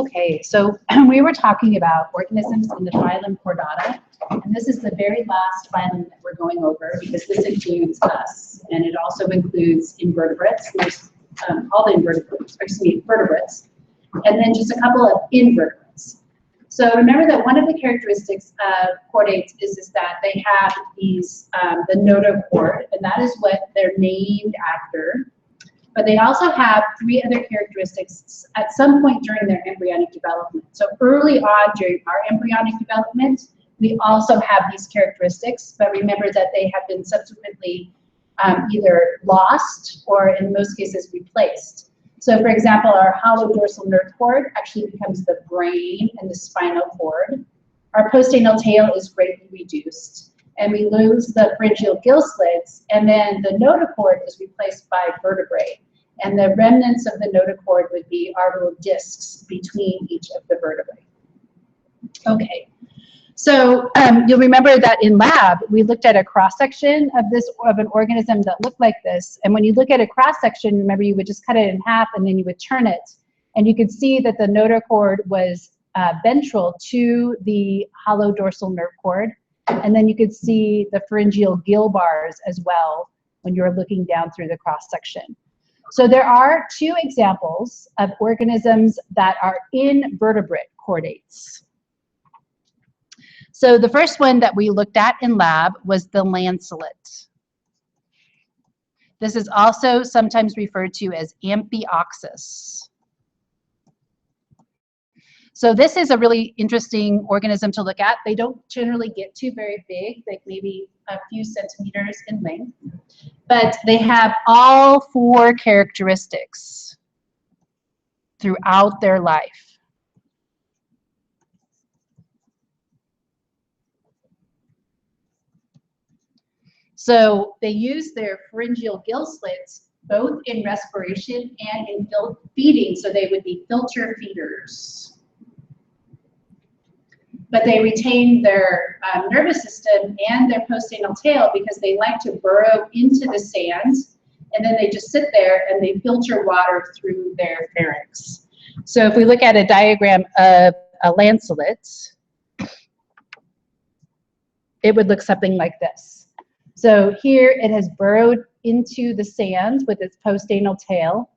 Okay, so we were talking about organisms in the phylum Chordata, and this is the very last phylum that we're going over because this includes us, and it also includes invertebrates, all the invertebrates, vertebrates, and then just a couple of invertebrates. So remember that one of the characteristics of chordates is that they have these, the notochord, and that is what they're named after. But they also have three other characteristics at some point during their embryonic development. So early on during our embryonic development, we also have these characteristics, but remember that they have been subsequently either lost or in most cases replaced. So for example, our hollow dorsal nerve cord actually becomes the brain and the spinal cord. Our postanal tail is greatly reduced, and we lose the pharyngeal gill slits, and then the notochord is replaced by vertebrae. And the remnants of the notochord would be our little discs between each of the vertebrae. Okay, so you'll remember that in lab, we looked at a cross-section of an organism that looked like this. And when you look at a cross-section, remember you would just cut it in half and then you would turn it. And you could see that the notochord was ventral to the hollow dorsal nerve cord. And then you could see the pharyngeal gill bars as well when you're looking down through the cross-section. So there are two examples of organisms that are invertebrate chordates. So the first one that we looked at in lab was the lancelet. This is also sometimes referred to as Amphioxus. So this is a really interesting organism to look at. They don't generally get too very big, like maybe a few centimeters in length, but they have all four characteristics throughout their life. So they use their pharyngeal gill slits both in respiration and in feeding, so they would be filter feeders. But they retain their nervous system and their postanal tail because they like to burrow into the sand, and then they just sit there and they filter water through their pharynx. So if we look at a diagram of a lancelet, it would look something like this. So here it has burrowed into the sand with its postanal tail,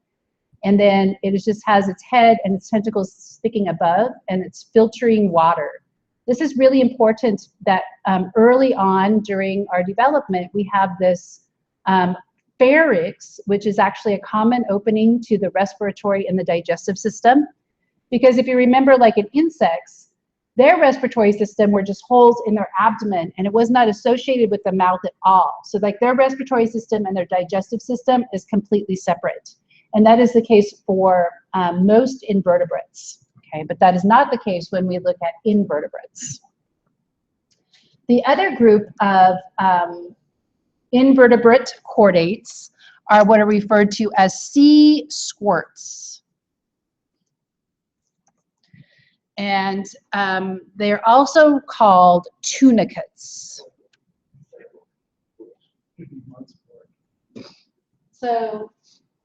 and then it just has its head and its tentacles sticking above, and it's filtering water. This is really important that early on during our development, we have this pharynx, which is actually a common opening to the respiratory and the digestive system. Because if you remember, like in insects, their respiratory system were just holes in their abdomen, and it was not associated with the mouth at all. So like their respiratory system and their digestive system is completely separate. And that is the case for most invertebrates. Okay, but that is not the case when we look at invertebrates. The other group of invertebrate chordates are what are referred to as sea squirts. And they're also called tunicates. So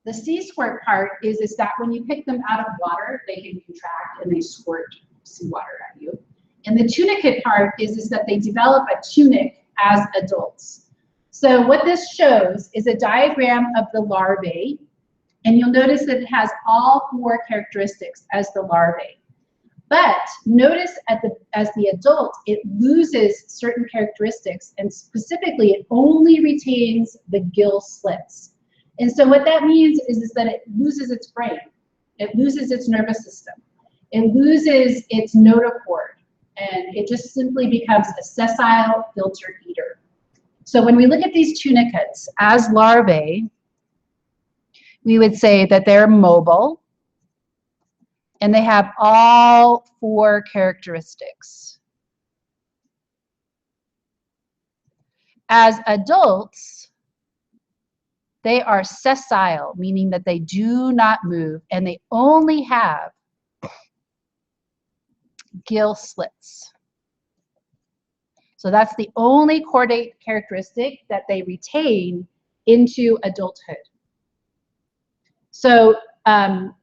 the sea squirt part is that when you pick them out of water, they can contract and they squirt seawater at you. And the tunicate part is that they develop a tunic as adults. So what this shows is a diagram of the larvae, and you'll notice that it has all four characteristics as the larvae. But notice as the adult, it loses certain characteristics, and specifically it only retains the gill slits. And so what that means is that it loses its brain, it loses its nervous system, it loses its notochord, and it just simply becomes a sessile filter eater. So when we look at these tunicates as larvae, we would say that they're mobile, and they have all four characteristics. As adults, they are sessile, meaning that they do not move, and they only have gill slits. So that's the only chordate characteristic that they retain into adulthood. So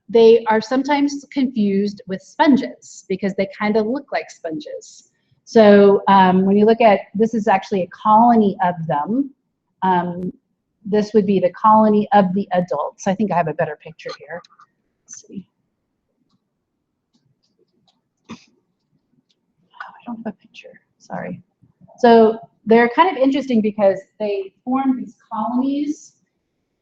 they are sometimes confused with sponges because they kind of look like sponges. So when you look at, this is actually a colony of them. This would be the colony of the adults. I think I have a better picture here. Let's see. Oh, I don't have a picture, sorry. So they're kind of interesting because they form these colonies,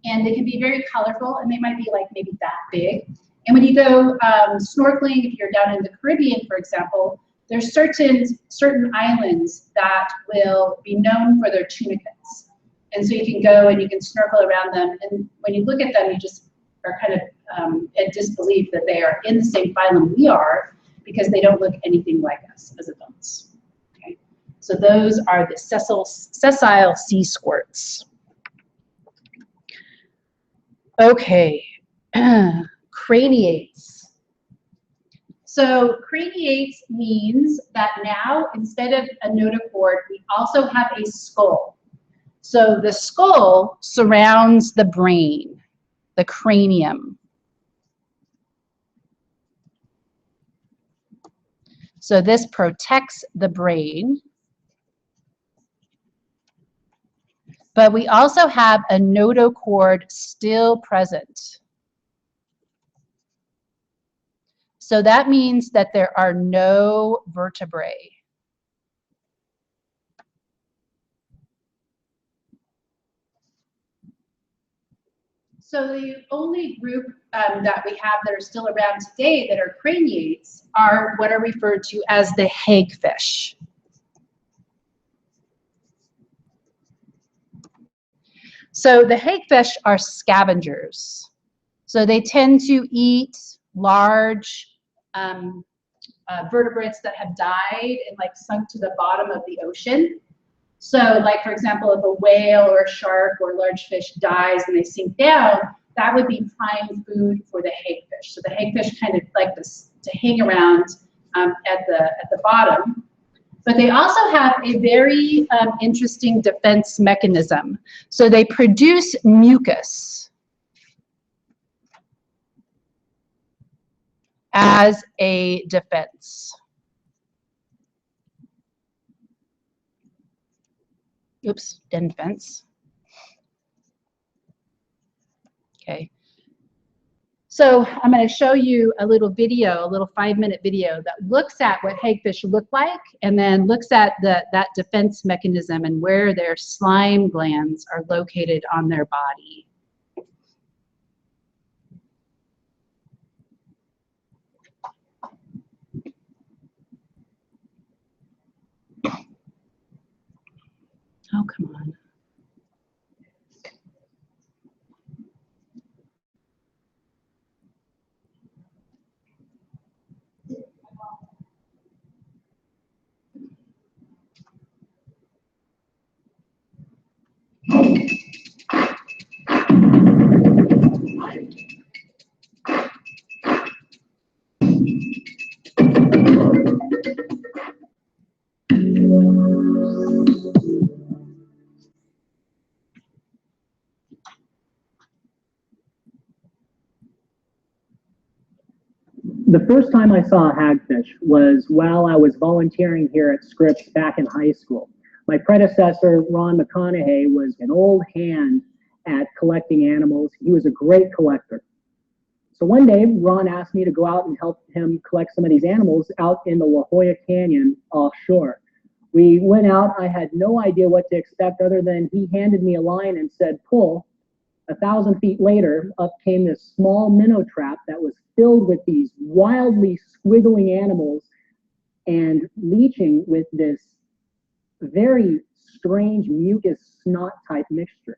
and they can be very colorful, and they might be like maybe that big. And when you go snorkeling, if you're down in the Caribbean, for example, there's certain islands that will be known for their tunicates. And so you can go and you can snorkel around them, and when you look at them, you just are kind of in disbelief that they are in the same phylum we are, because they don't look anything like us as adults. Okay, so those are the sessile sea squirts. Okay, craniates. So craniates means that now, instead of a notochord, we also have a skull. So the skull surrounds the brain, the cranium. So this protects the brain. But we also have a notochord still present. So that means that there are no vertebrae. So the only group that we have that are still around today that are craniates are what are referred to as the hagfish. So the hagfish are scavengers. So they tend to eat large vertebrates that have died and like sunk to the bottom of the ocean. So like, for example, if a whale or a shark or a large fish dies and they sink down, that would be prime food for the hagfish. So the hagfish kind of like this to hang around at the bottom. But they also have a very interesting defense mechanism. So they produce mucus as a defense. Oops, defense. Okay. So I'm going to show you a little video, a little 5-minute video that looks at what hagfish look like, and then looks at that defense mechanism and where their slime glands are located on their body. Oh, come on. The first time I saw a hagfish was while I was volunteering here at Scripps back in high school. My predecessor, Ron McConaughey, was an old hand at collecting animals. He was a great collector. So one day, Ron asked me to go out and help him collect some of these animals out in the La Jolla Canyon offshore. We went out. I had no idea what to expect other than he handed me a line and said, pull. 1,000 feet later, up came this small minnow trap that was filled with these wildly squiggling animals and leaching with this very strange mucus snot type mixture.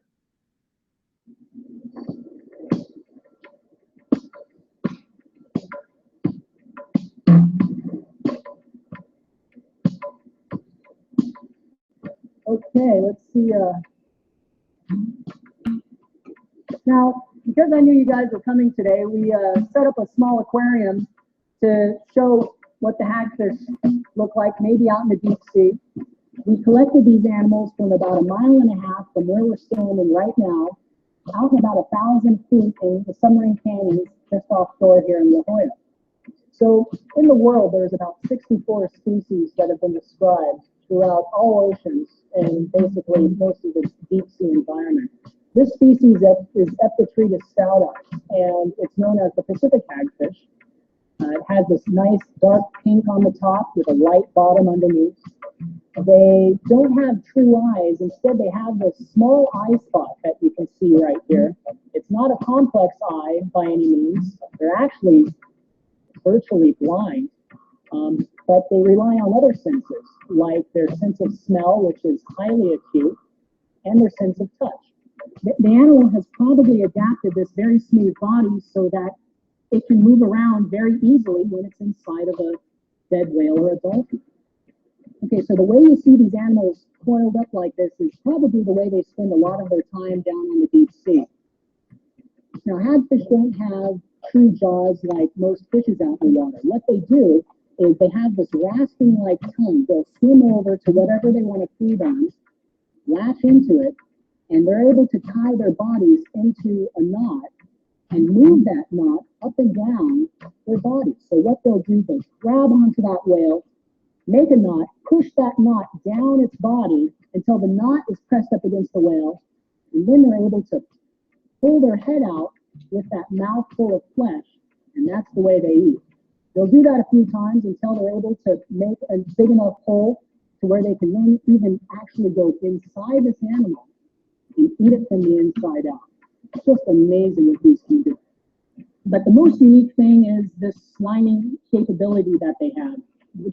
Okay, let's see. Now, because I knew you guys were coming today, we set up a small aquarium to show what the hagfish look like, maybe out in the deep sea. We collected these animals from about 1.5 miles from where we're standing right now, out about 1,000 feet in the submarine canyons just offshore here in La Jolla. So in the world, there's about 64 species that have been described throughout all oceans and basically most of the deep sea environment. This species is Epitretus stauda, and it's known as the Pacific hagfish. It has this nice dark pink on the top with a light bottom underneath. They don't have true eyes. Instead, they have this small eye spot that you can see right here. It's not a complex eye by any means. They're actually virtually blind, but they rely on other senses, like their sense of smell, which is highly acute, and their sense of touch. The animal has probably adapted this very smooth body so that it can move around very easily when it's inside of a dead whale or a dolphin. Okay, so the way you see these animals coiled up like this is probably the way they spend a lot of their time down in the deep sea. Now, hagfish don't have true jaws like most fishes out in the water. What they do is they have this rasping-like tongue. They'll swim over to whatever they want to feed on, latch into it, and they're able to tie their bodies into a knot and move that knot up and down their bodies. So what they'll do, they'll grab onto that whale, make a knot, push that knot down its body until the knot is pressed up against the whale, and then they're able to pull their head out with that mouthful of flesh, and that's the way they eat. They'll do that a few times until they're able to make a big enough hole to where they can then even actually go inside this animal and eat it from the inside out. It's just amazing what these can do. But the most unique thing is this sliming capability that they have.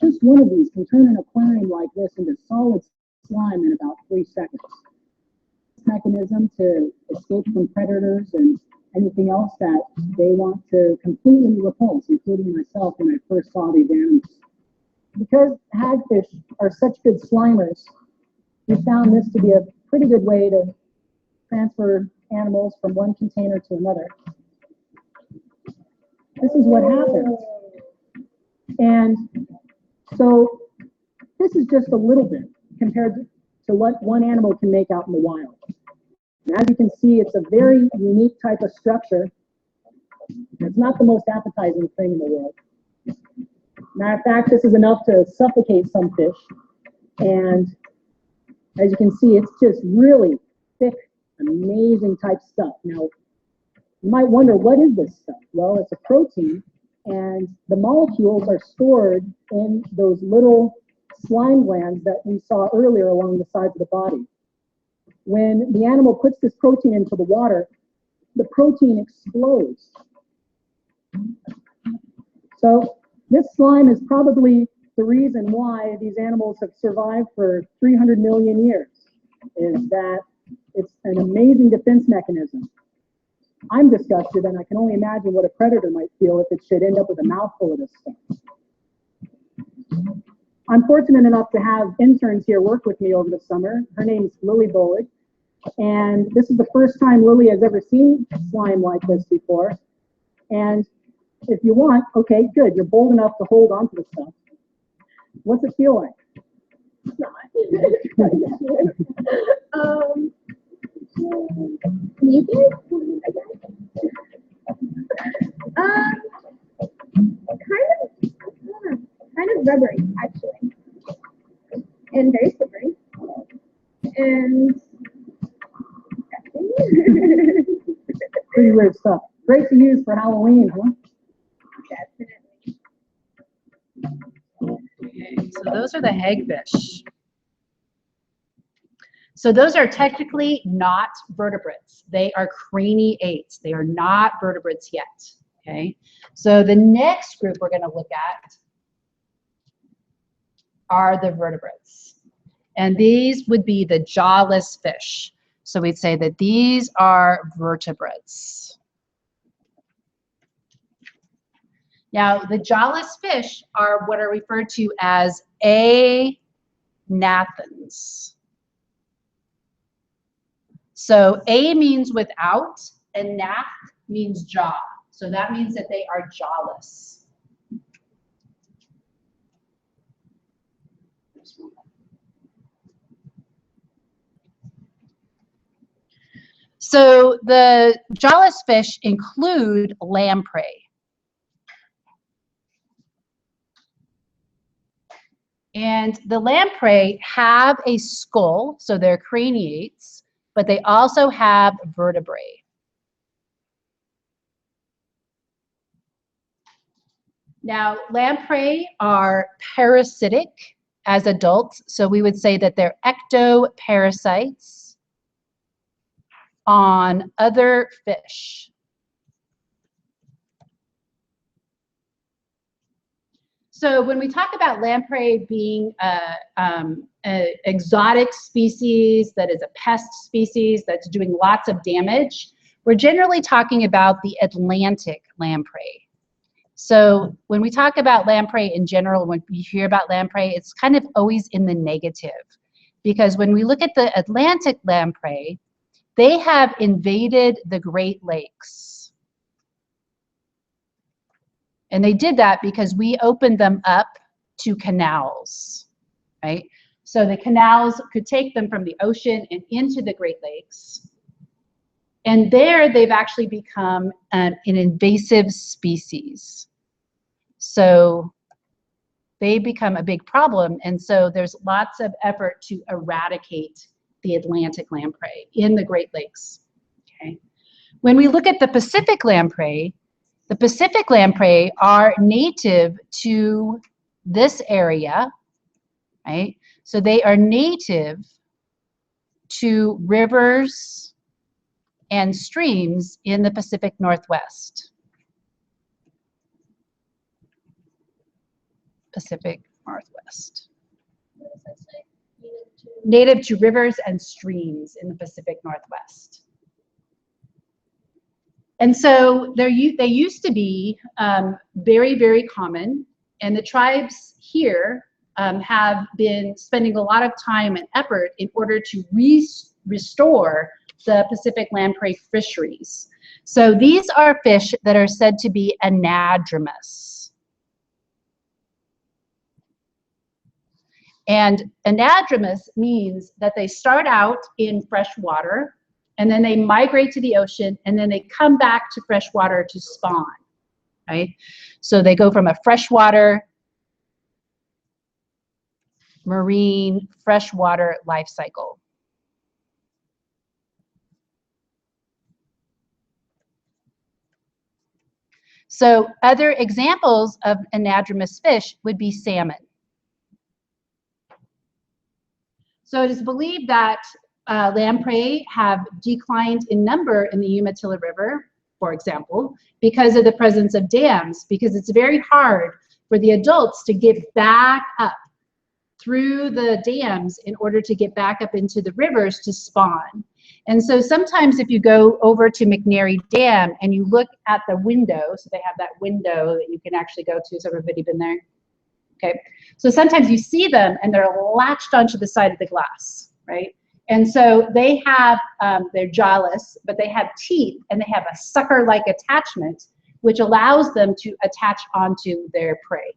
Just one of these can turn an aquarium like this into solid slime in about 3 seconds. This mechanism to escape from predators and anything else that they want to completely repulse, including myself when I first saw these animals. Because hagfish are such good slimers, we found this to be a pretty good way to transfer animals from one container to another. This is what happens. And so this is just a little bit compared to what one animal can make out in the wild. And as you can see, it's a very unique type of structure. It's not the most appetizing thing in the world. Matter of fact, this is enough to suffocate some fish. And as you can see, it's just really thick, amazing type stuff. Now, you might wonder, what is this stuff? Well, it's a protein, and the molecules are stored in those little slime glands that we saw earlier along the sides of the body. When the animal puts this protein into the water, the protein explodes. So this slime is probably the reason why these animals have survived for 300 million years, is that it's an amazing defense mechanism. I'm disgusted, and I can only imagine what a predator might feel if it should end up with a mouthful of this stuff. I'm fortunate enough to have interns here work with me over the summer. Her name's Lily Bolig, and this is the first time Lily has ever seen slime like this before. And if you want, okay, good, you're bold enough to hold onto the stuff. What's it feel like? You kind of rubbery actually, and very slippery, and Pretty weird stuff. Great to use for Halloween, huh? Okay, so those are the hagfish. So those are technically not vertebrates. They are craniates. They are not vertebrates yet. Okay. So the next group we're going to look at are the vertebrates. And these would be the jawless fish. So we'd say that these are vertebrates. Now, the jawless fish are what are referred to as anathans. So a means without, and nath means jaw. So that means that they are jawless. So the jawless fish include lamprey. And the lamprey have a skull, so they're craniates, but they also have vertebrae. Now, lamprey are parasitic as adults, so we would say that they're ectoparasites on other fish. So when we talk about lamprey being an exotic species that is a pest species that's doing lots of damage, we're generally talking about the Atlantic lamprey. So when we talk about lamprey in general, when we hear about lamprey, it's kind of always in the negative. Because when we look at the Atlantic lamprey, they have invaded the Great Lakes. And they did that because we opened them up to canals, right? So the canals could take them from the ocean and into the Great Lakes. And there they've actually become an invasive species. So they become a big problem. And so there's lots of effort to eradicate the Atlantic lamprey in the Great Lakes, okay? When we look at the Pacific lamprey are native to this area, right? So they are native to rivers and streams in the Pacific Northwest. Pacific Northwest. Native to rivers and streams in the Pacific Northwest. And so they used to be very, very common, and the tribes here have been spending a lot of time and effort in order to restore the Pacific lamprey fisheries. So these are fish that are said to be anadromous. And anadromous means that they start out in fresh water, and then they migrate to the ocean, and then they come back to fresh water to spawn, right? So they go from a freshwater, marine, freshwater life cycle. So other examples of anadromous fish would be salmon. So it is believed that lamprey have declined in number in the Umatilla River, for example, because of the presence of dams, because it's very hard for the adults to get back up through the dams in order to get back up into the rivers to spawn. And so sometimes if you go over to McNary Dam and you look at the window, so they have that window that you can actually go to. Has everybody been there? Okay, so sometimes you see them and they're latched onto the side of the glass, right? And so they have, they're jawless, but they have teeth and they have a sucker-like attachment, which allows them to attach onto their prey.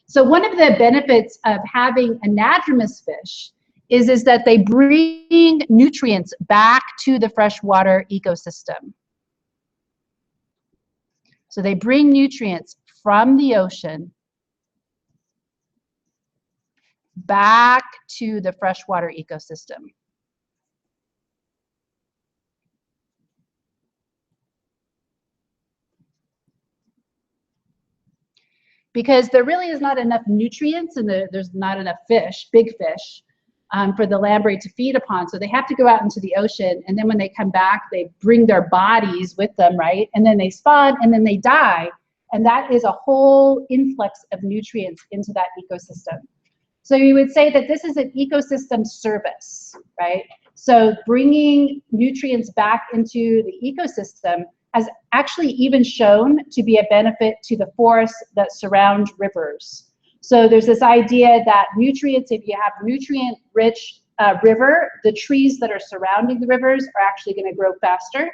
So one of the benefits of having anadromous fish is that they bring nutrients back to the freshwater ecosystem. So they bring nutrients from the ocean back to the freshwater ecosystem. Because there really is not enough nutrients and there's not enough fish, big fish, for the lamprey to feed upon. So they have to go out into the ocean, and then when they come back, they bring their bodies with them, right? And then they spawn, and then they die. And that is a whole influx of nutrients into that ecosystem. So you would say that this is an ecosystem service, right? So bringing nutrients back into the ecosystem has actually even shown to be a benefit to the forests that surround rivers. So there's this idea that nutrients, if you have nutrient-rich river, the trees that are surrounding the rivers are actually going to grow faster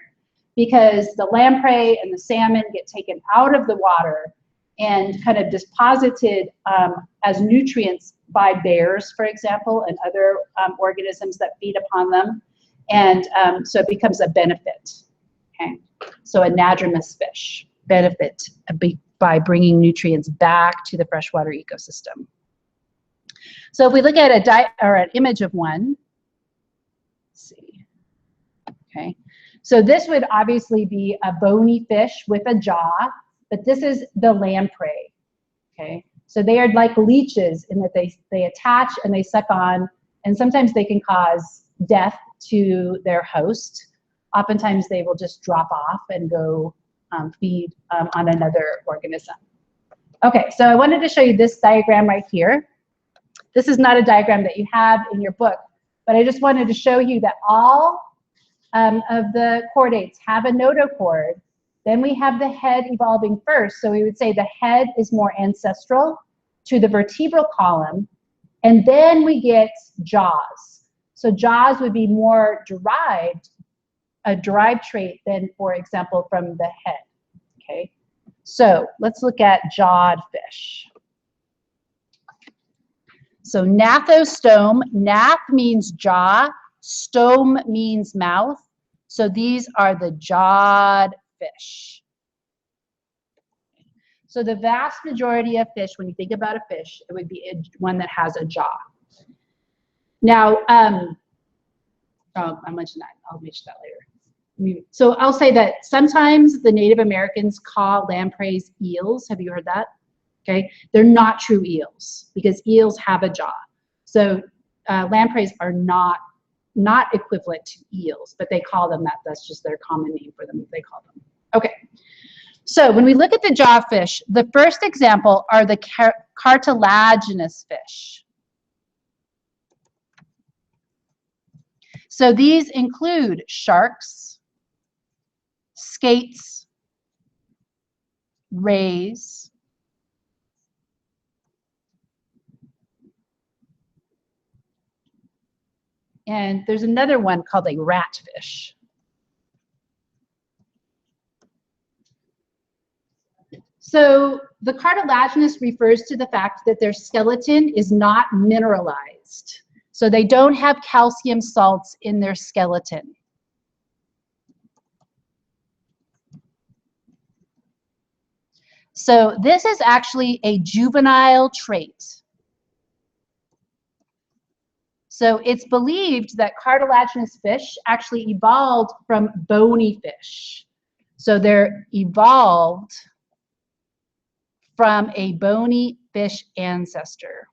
because the lamprey and the salmon get taken out of the water and kind of deposited as nutrients by bears, for example, and other organisms that feed upon them. And so it becomes a benefit. Okay, so anadromous fish benefit by bringing nutrients back to the freshwater ecosystem. So if we look at an image of one, let's see. Okay, so this would obviously be a bony fish with a jaw, but this is the lamprey. Okay, so they are like leeches in that they attach and they suck on, and sometimes they can cause death to their host. Oftentimes they will just drop off and go feed on another organism. Okay, so I wanted to show you this diagram right here. This is not a diagram that you have in your book, but I just wanted to show you that all of the chordates have a notochord. Then we have the head evolving first. So we would say the head is more ancestral to the vertebral column. And then we get jaws. So jaws would be more derived, a derived trait than, for example, from the head. Okay, so let's look at jawed fish. So gnathostome, gnath means jaw, stome means mouth. So these are the jawed fish. So the vast majority of fish, when you think about a fish, it would be one that has a jaw. Now, I mentioned that. I'll mention that later. So I'll say that sometimes the Native Americans call lampreys eels. Have you heard that? Okay, they're not true eels because eels have a jaw. So lampreys are not equivalent to eels, but they call them that. That's just their common name for them. They call them. Okay, so when we look at the jawfish, the first example are the cartilaginous fish. So these include sharks, skates, rays, and there's another one called a ratfish. So the cartilaginous refers to the fact that their skeleton is not mineralized. So they don't have calcium salts in their skeleton. So this is actually a juvenile trait. So it's believed that cartilaginous fish actually evolved from bony fish. So they're evolved from a bony fish ancestor.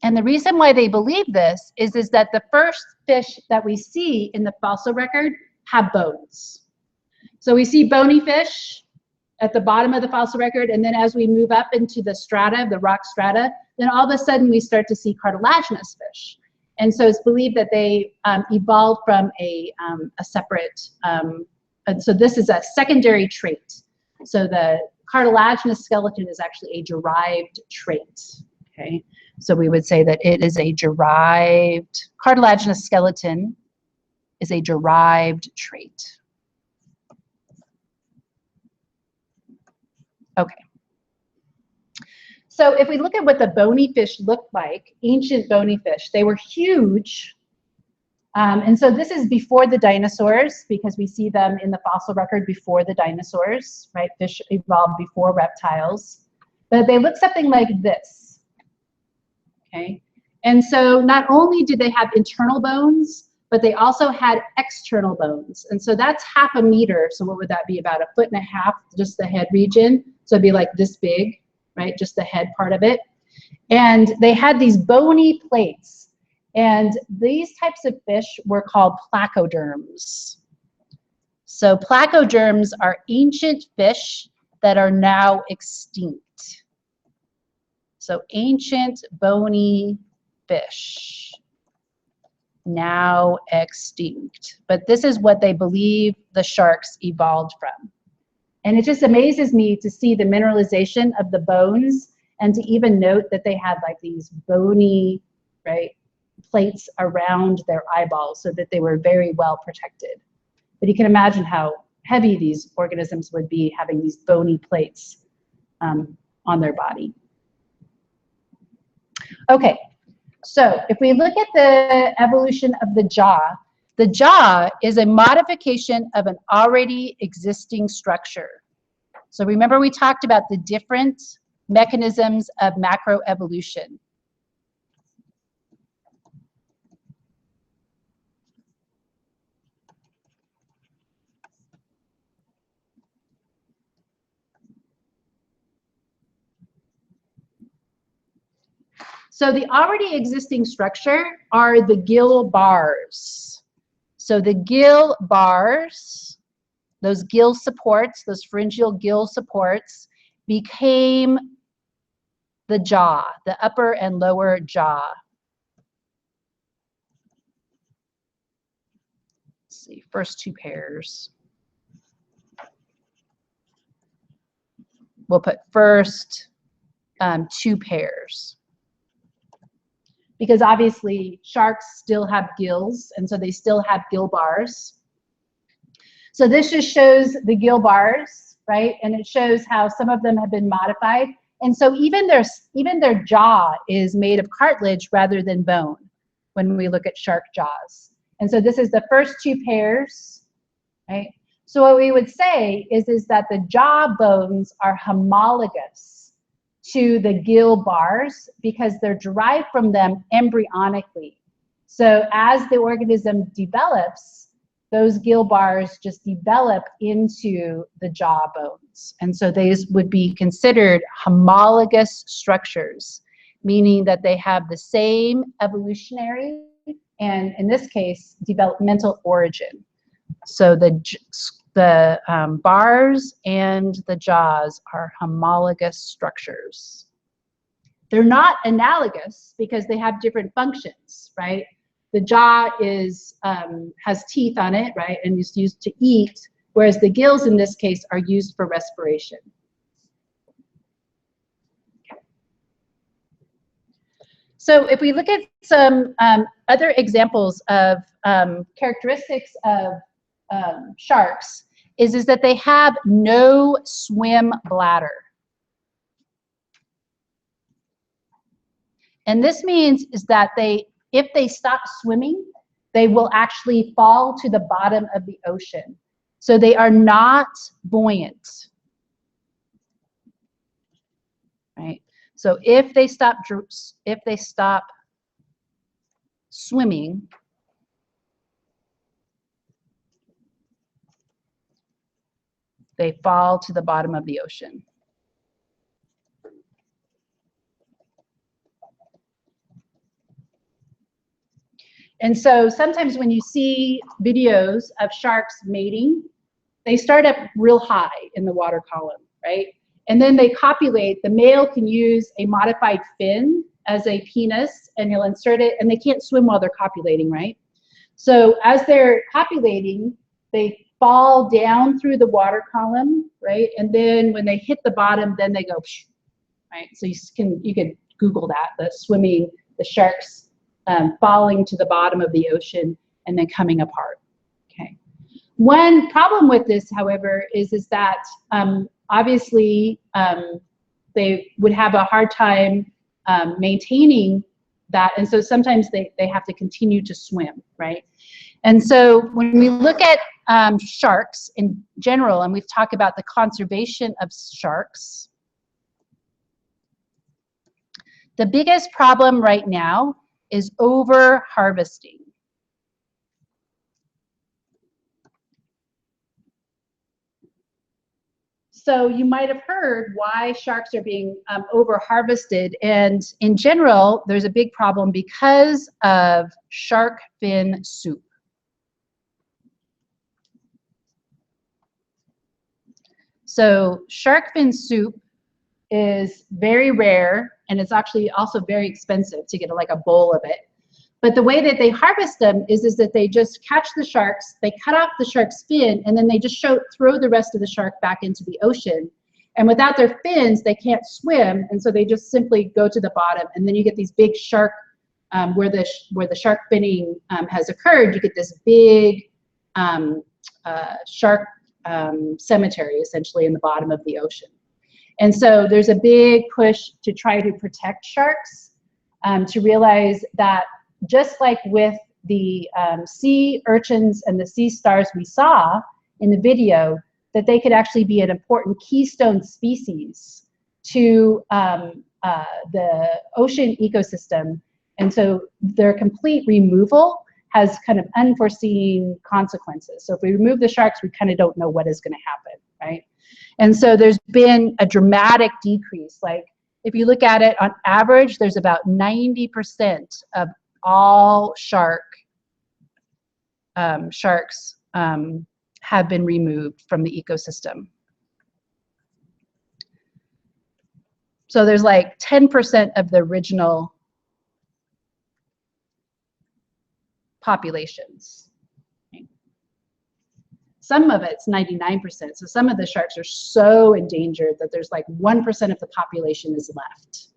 And the reason why they believe this is that the first fish that we see in the fossil record have bones. So we see bony fish at the bottom of the fossil record, and then as we move up into the strata, the rock strata, then all of a sudden we start to see cartilaginous fish. And so it's believed that they evolved from a separate, and so this is a secondary trait. So the cartilaginous skeleton is actually a derived trait, okay? So we would say that it is a derived, cartilaginous skeleton is a derived trait. Okay. So if we look at what the bony fish looked like, ancient bony fish, they were huge. And so this is before the dinosaurs, because we see them in the fossil record before the dinosaurs, right? Fish evolved before reptiles. But they look something like this, okay? And so not only did they have internal bones, but they also had external bones. And so that's 1/2 meter. So what would that be? About 1.5 feet, just the head region. So it'd be like this big, right? Just the head part of it. And they had these bony plates. And these types of fish were called placoderms. So placoderms are ancient fish that are now extinct. So ancient bony fish, now extinct. But this is what they believe the sharks evolved from. And it just amazes me to see the mineralization of the bones and to even note that they had like these bony, right, plates around their eyeballs so that they were very well protected. But you can imagine how heavy these organisms would be having these bony plates on their body. Okay, So if we look at the evolution of the jaw is a modification of an already existing structure. So remember we talked about the different mechanisms of macroevolution. So the already existing structure are the gill bars. So the gill bars, those gill supports, those pharyngeal gill supports, became the jaw, the upper and lower jaw. Let's see, first two pairs. We'll put first two pairs. Because obviously sharks still have gills, and so they still have gill bars. So this just shows the gill bars, right? And it shows how some of them have been modified. And so even their jaw is made of cartilage rather than bone when we look at shark jaws. And so this is the first two pairs, right? So what we would say is that the jaw bones are homologous to the gill bars because they're derived from them embryonically. So as the organism develops, those gill bars just develop into the jaw bones. And so these would be considered homologous structures, meaning that they have the same evolutionary and, in this case, developmental origin. So the bars and the jaws are homologous structures. They're not analogous because they have different functions, right? The jaw is has teeth on it, right, and is used to eat, whereas the gills in this case are used for respiration. So if we look at some other examples of characteristics of sharks, is that they have no swim bladder. And this means is that if they stop swimming, they will actually fall to the bottom of the ocean. So they are not buoyant, right? So if they stop swimming, they fall to the bottom of the ocean. And so sometimes when you see videos of sharks mating, they start up real high in the water column, right? And then they copulate. The male can use a modified fin as a penis, and you'll insert it, and they can't swim while they're copulating, right? So as they're copulating, they fall down through the water column, right? And then when they hit the bottom, then they go, right? So you can Google that, the sharks falling to the bottom of the ocean and then coming apart. Okay. One problem with this, however, is that obviously they would have a hard time maintaining that, and so sometimes they have to continue to swim, right? And so when we look at sharks in general, and we've talked about the conservation of sharks, the biggest problem right now is over harvesting. So you might have heard why sharks are being over harvested, and in general, there's a big problem because of shark fin soup. So shark fin soup is very rare, and it's actually also very expensive to get like a bowl of it. But the way that they harvest them is that they just catch the sharks, they cut off the shark's fin, and then they just throw the rest of the shark back into the ocean. And without their fins, they can't swim, and so they just simply go to the bottom. And then you get these big shark, where the shark finning has occurred, you get this big shark cemetery, essentially, in the bottom of the ocean. And so there's a big push to try to protect sharks to realize that just like with the sea urchins and the sea stars we saw in the video, that they could actually be an important keystone species to the ocean ecosystem. And so their complete removal has kind of unforeseen consequences. So if we remove the sharks, we kind of don't know what is going to happen, right? And so there's been a dramatic decrease. Like if you look at it on average, there's about 90% of all sharks have been removed from the ecosystem. So there's like 10% of the original populations. Some of it's 99%. So some of the sharks are so endangered that there's like 1% of the population is left.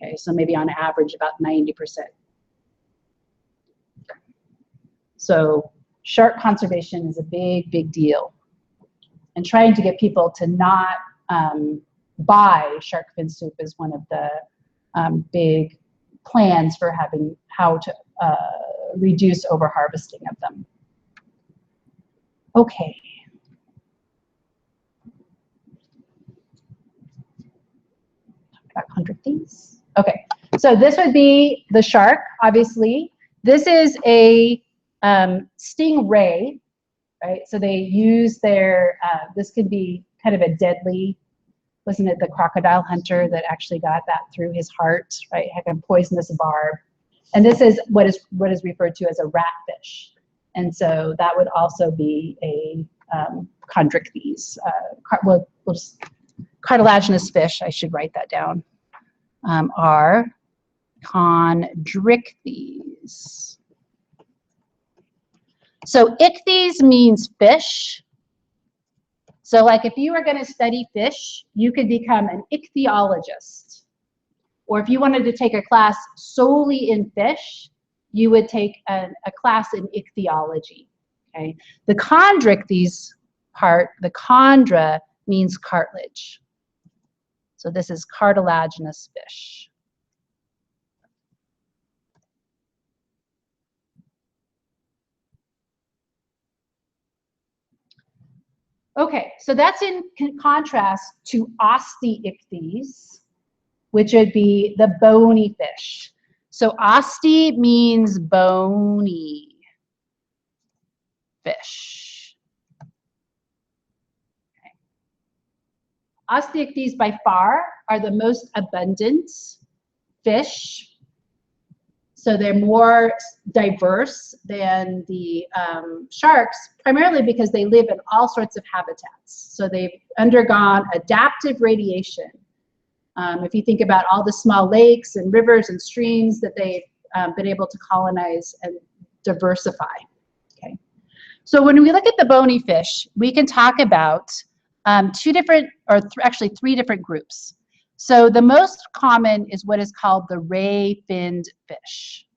Okay, so maybe on average about 90%. So shark conservation is a big, big deal. And trying to get people to not buy shark fin soup is one of the big plans for how to reduce overharvesting of them. Okay. Talk about Chordates. Okay, so this would be the shark, obviously. This is a stingray, right? So they use their, this could be kind of a deadly, wasn't it the crocodile hunter that actually got that through his heart, right? Had a poisonous barb. And this is what is referred to as a ratfish. And so that would also be a chondrichthyes, cartilaginous fish, I should write that down, are chondrichthyes. So ichthyes means fish. So like if you were going to study fish, you could become an ichthyologist. Or if you wanted to take a class solely in fish, you would take a class in ichthyology. Okay. The chondrichthyes part, the chondra means cartilage. So this is cartilaginous fish. Okay, so that's in contrast to osteichthyes, which would be the bony fish. So oste means bony fish. Okay. Osteichthyes by far are the most abundant fish. So they're more diverse than the sharks, primarily because they live in all sorts of habitats. So they've undergone adaptive radiation. If you think about all the small lakes and rivers and streams that they've been able to colonize and diversify. Okay. So when we look at the bony fish, we can talk about two different, or actually three different groups. So the most common is what is called the ray-finned fish.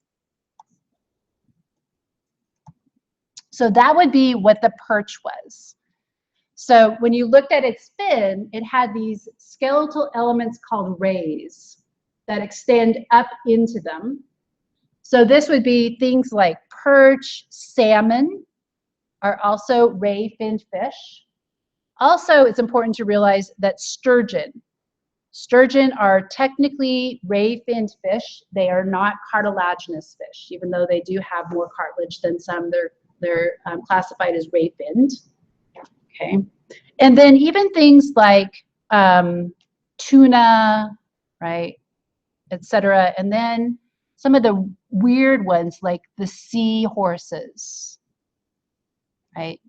So that would be what the perch was. So when you looked at its fin, it had these skeletal elements called rays that extend up into them. So this would be things like perch, salmon are also ray-finned fish. Also, it's important to realize that sturgeon are technically ray-finned fish. They are not cartilaginous fish, even though they do have more cartilage than some. They're classified as ray-finned. Okay, and then even things like tuna, right, etc. And then some of the weird ones like the seahorses, right?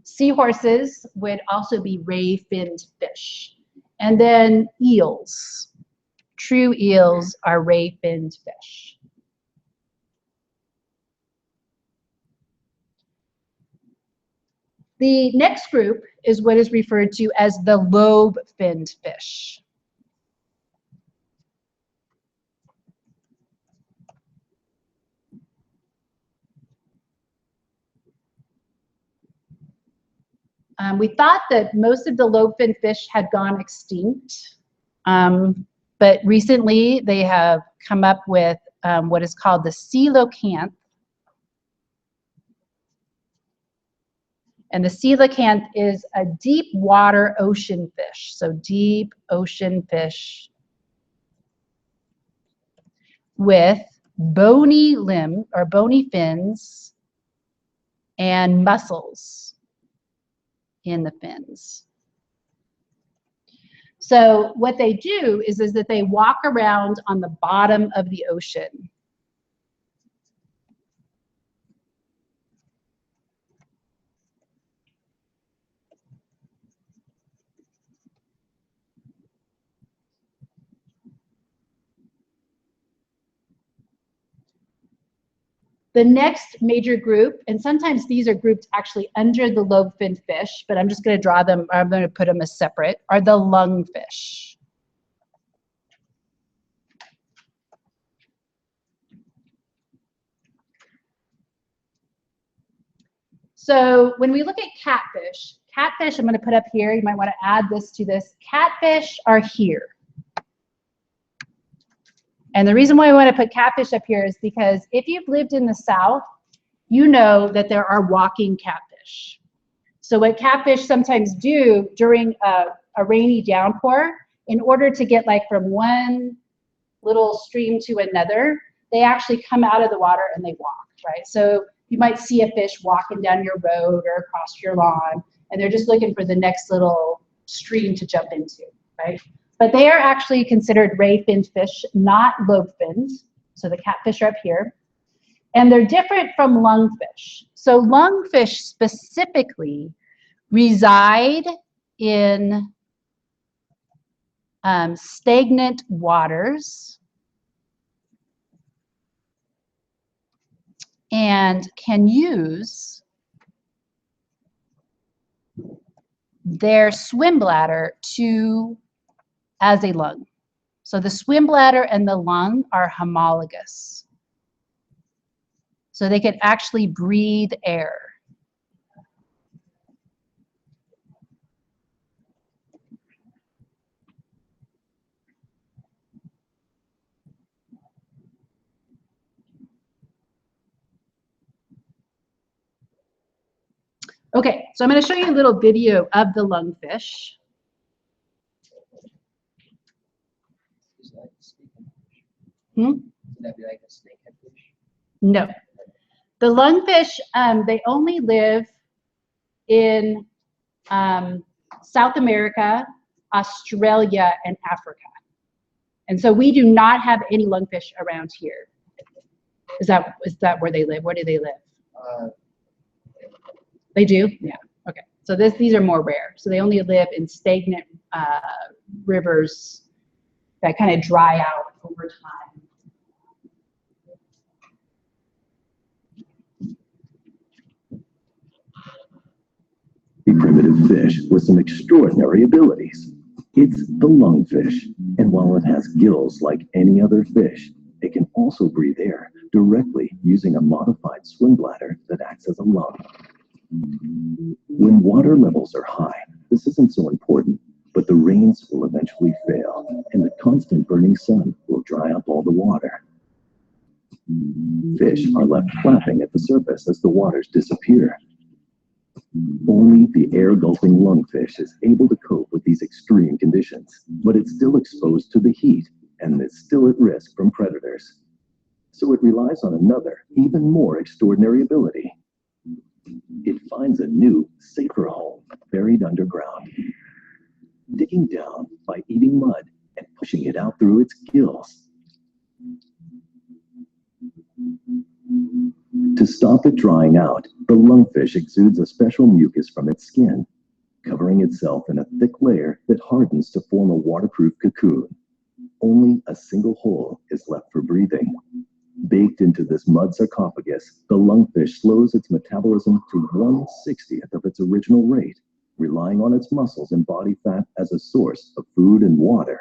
Seahorses would also be ray-finned fish. And then eels. True eels are ray-finned fish. The next group is what is referred to as the lobe-finned fish. We thought that most of the lobe-finned fish had gone extinct. But recently they have come up with what is called the coelacanth. And the coelacanth is a deep water ocean fish. So deep ocean fish with bony limb or bony fins and muscles in the fins. So what they do is that they walk around on the bottom of the ocean. The next major group, and sometimes these are grouped actually under the lobe-finned fish, but I'm just going to draw them, or I'm going to put them as separate, are the lungfish. So when we look at catfish, I'm going to put up here, you might want to add this to this. Catfish are here. And the reason why I want to put catfish up here is because if you've lived in the South, you know that there are walking catfish. So what catfish sometimes do during a rainy downpour, in order to get like from one little stream to another, they actually come out of the water and they walk, right? So you might see a fish walking down your road or across your lawn, and they're just looking for the next little stream to jump into, right? But they are actually considered ray-finned fish, not lobe-finned. So the catfish are up here. And they're different from lungfish. So lungfish specifically reside in stagnant waters and can use their swim bladder as a lung. So the swim bladder and the lung are homologous. So they can actually breathe air. Okay, so I'm going to show you a little video of the lungfish. Would that be like a snakehead fish? No. The lungfish, they only live in South America, Australia, and Africa. And so we do not have any lungfish around here. Is that where they live? Where do they live? They do? Yeah. Okay. So these are more rare. So they only live in stagnant rivers that kind of dry out over time. A primitive fish with some extraordinary abilities. It's the lungfish, and while it has gills like any other fish, it can also breathe air directly using a modified swim bladder that acts as a lung. When water levels are high, this isn't so important, but the rains will eventually fail, and the constant burning sun will dry up all the water. Fish are left flapping at the surface as the waters disappear. Only the air-gulping lungfish is able to cope with these extreme conditions, but it's still exposed to the heat and is still at risk from predators. So it relies on another, even more extraordinary ability. It finds a new, safer home buried underground, digging down by eating mud and pushing it out through its gills. To stop it drying out, the lungfish exudes a special mucus from its skin, covering itself in a thick layer that hardens to form a waterproof cocoon. Only a single hole is left for breathing. Baked into this mud sarcophagus, the lungfish slows its metabolism to 1/60th of its original rate, relying on its muscles and body fat as a source of food and water.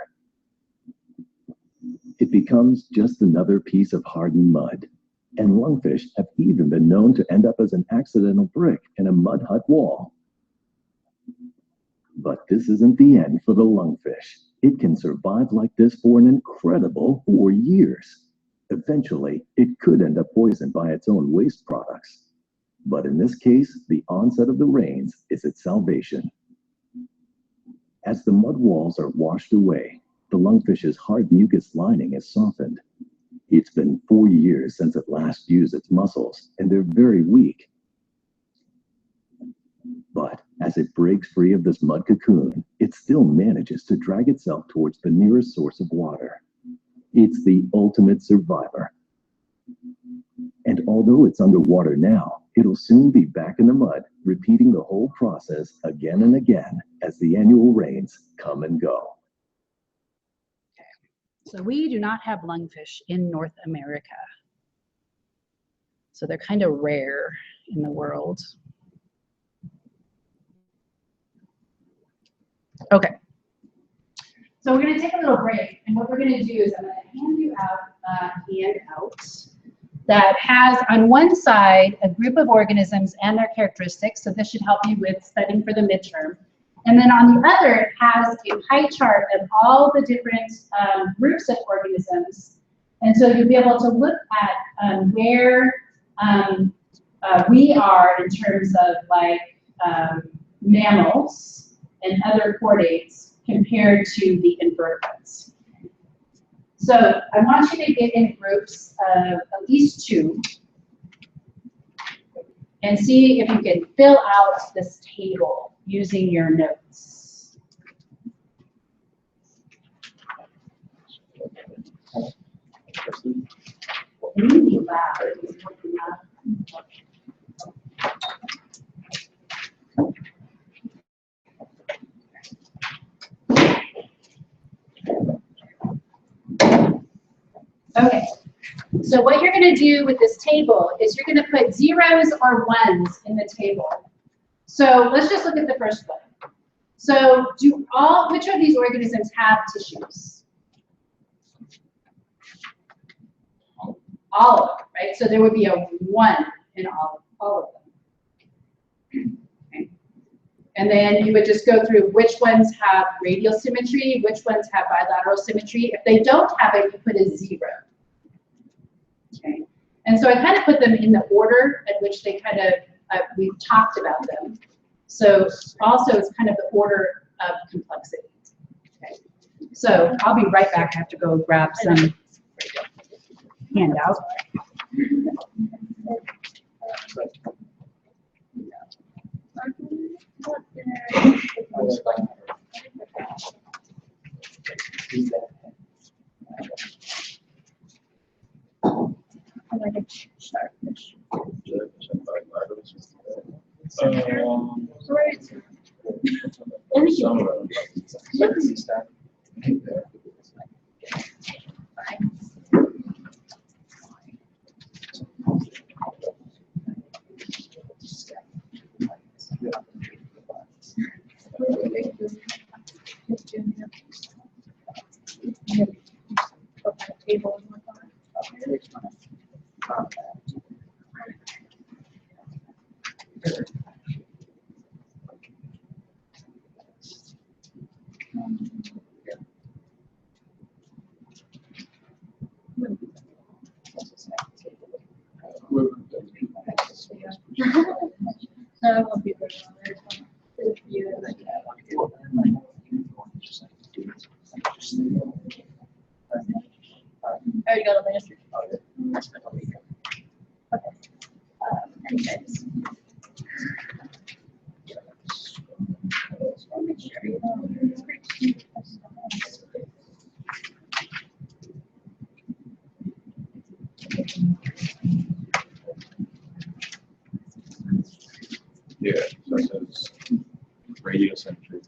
It becomes just another piece of hardened mud. And lungfish have even been known to end up as an accidental brick in a mud hut wall. But this isn't the end for the lungfish. It can survive like this for an incredible 4 years. Eventually, it could end up poisoned by its own waste products. But in this case, the onset of the rains is its salvation. As the mud walls are washed away, the lungfish's hard mucus lining is softened. It's been 4 years since it last used its muscles, and they're very weak. But as it breaks free of this mud cocoon, it still manages to drag itself towards the nearest source of water. It's the ultimate survivor. And although it's underwater now, it'll soon be back in the mud, repeating the whole process again and again as the annual rains come and go. So we do not have lungfish in North America. So they're kind of rare in the world. Okay. So we're going to take a little break, and what we're going to do is I'm going to hand you out a handout that has on one side a group of organisms and their characteristics, so this should help you with studying for the midterm. And then on the other, it has a pie chart of all the different groups of organisms. And so you'll be able to look at where we are in terms of like mammals and other chordates compared to the invertebrates. So I want you to get in groups of at least 2 and see if you can fill out this table using your notes. Really loud. Okay, so what you're going to do with this table is you're going to put zeros or ones in the table. So let's just look at the first one. So which of these organisms have tissues? All of them, right? So there would be a 1 in all of them. Okay. And then you would just go through which ones have radial symmetry, which ones have bilateral symmetry. If they don't have it, you put a 0. Okay. And so I kind of put them in the order at which they kind of, we've talked about them. So also it's kind of the order of complexity. Okay. So I'll be right back. I have to go grab some handout. Already got a ministry. Anyways. Yeah, so it says radial symmetry.